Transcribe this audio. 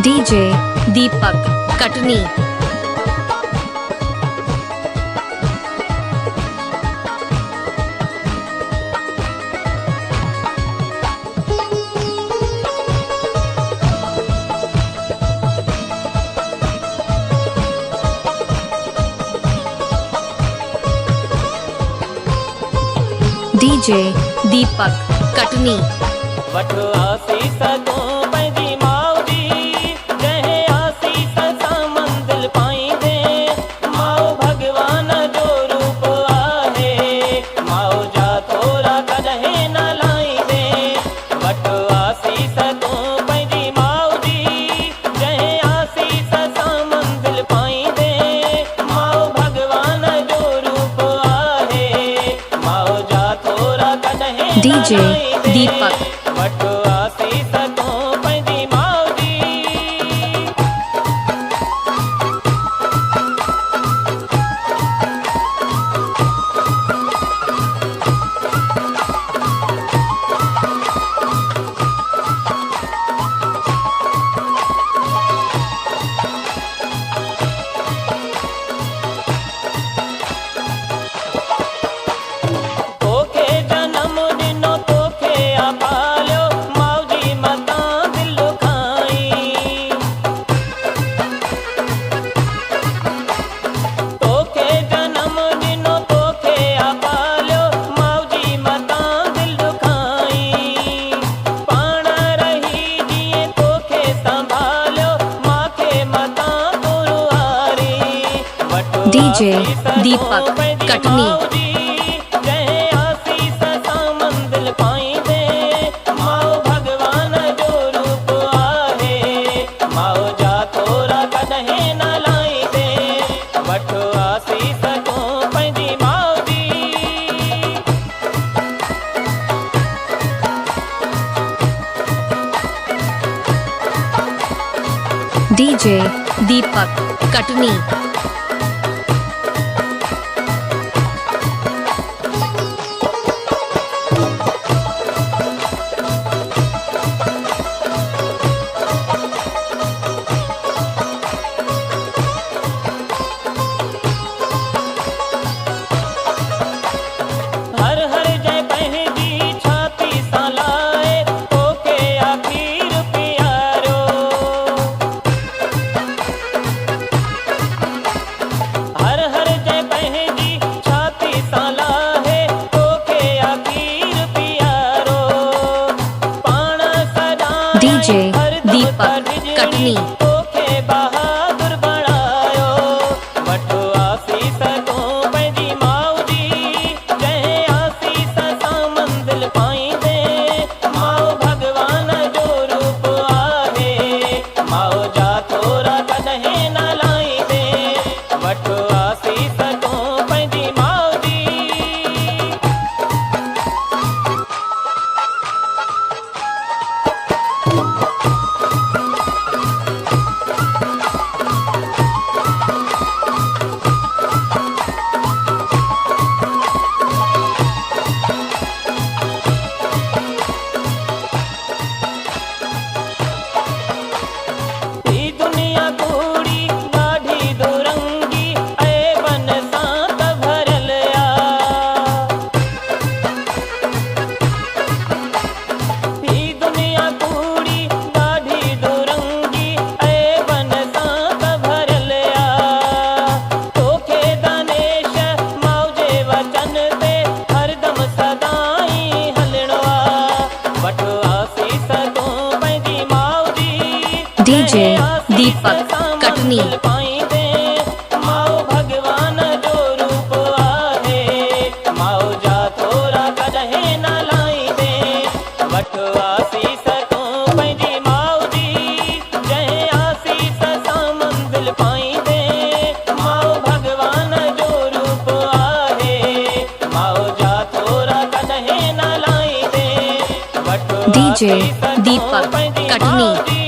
DJ दीपक Katni. DJ दीपक कटनी। वठो आसीस तूं पंहिंजी माउ जी, जंहिं आसीस सां मंज़िल पाईंदे। माउ भॻवान जो रूप आहे, माउ जा थोरा कॾहिं न लाहींदे। वठो आसीस तूं पंहिंजी माउ जी, जंहिं आसीस सां मंज़िल पाईंदे। माउ भॻवान जो रूप आहे, माउ जा थोरा कॾहिं न डीजे लाहींदे। दीपक वठो आसीस तूं पंहिंजी माउ जी। तोखे जनम ॾिनो तोखे पालियो, माउ जी मतां दिल खाई। तोखे जनम ॾिनो तोखे पालियो, माउ जी मतां दिल खाई। पाण रही जीअं तोखे संभालियो, मांखे मतां तुरवारी। वठो डीजे आसीस तूं दीपक पंहिंजी कटनी। माउ जी, जंहिं आसीस सां मंज़िल पाईंदे। माउ भॻवान जो रूप आहे, माउ जा थोरा कॾहिं न लाहींदे। वठो आसीस तूं पंहिंजी माउ जी। डीजे दीपक कटनी। हर हर जय पंहिंजी छाती सां लाए, तोखे आख़िर प्यारो। हर हर जय पंहिंजी छाती सां लाहे, तोखे आख़िर प्यारो। पाण सदाईं डीजे हरदम दीपक कढिजणी, कटनी। तोखे बहादुर बणायो। वठो आसीस तूं पंहिंजी माउ जी, जंहिं आसीस सां मंज़िल पाईंदे। माउ भॻवान जो रूप आहे, माउ जा थोरा कॾहिं न लाहींदे। वठो आसीस तूं पंहिंजी माउ जी। ही दुनिया कूड़ी ॾाढी दुरंगी, ऐबन सां त भरियल आ। ही दुनिया कूड़ी ॾाढी दुरंगी, ऐबन सां त भरियल आ। तोखे दानेश माउ जे वचन ते हरदम सदाईं हलणो आ। वठो आसीस तूं पंहिंजी माउ जी, डीजे जंहिं दीपक आसीस सां कटनी। मंज़िल पाईंदे। माउ भॻवान जो रूप आहे, माउ जा थोरा कॾहिं न लाहींदे। वठो आसीस तूं पंहिंजी माउ जी, जंहिं आसीस सां मंज़िल पाईंदे। माउ भॻवान जो रूप आहे, माउ जा थोरा कॾहिं न लाहींदे। वठो डीजे आसीस तूं दीपक पंहिंजी कटनी। माउ जी।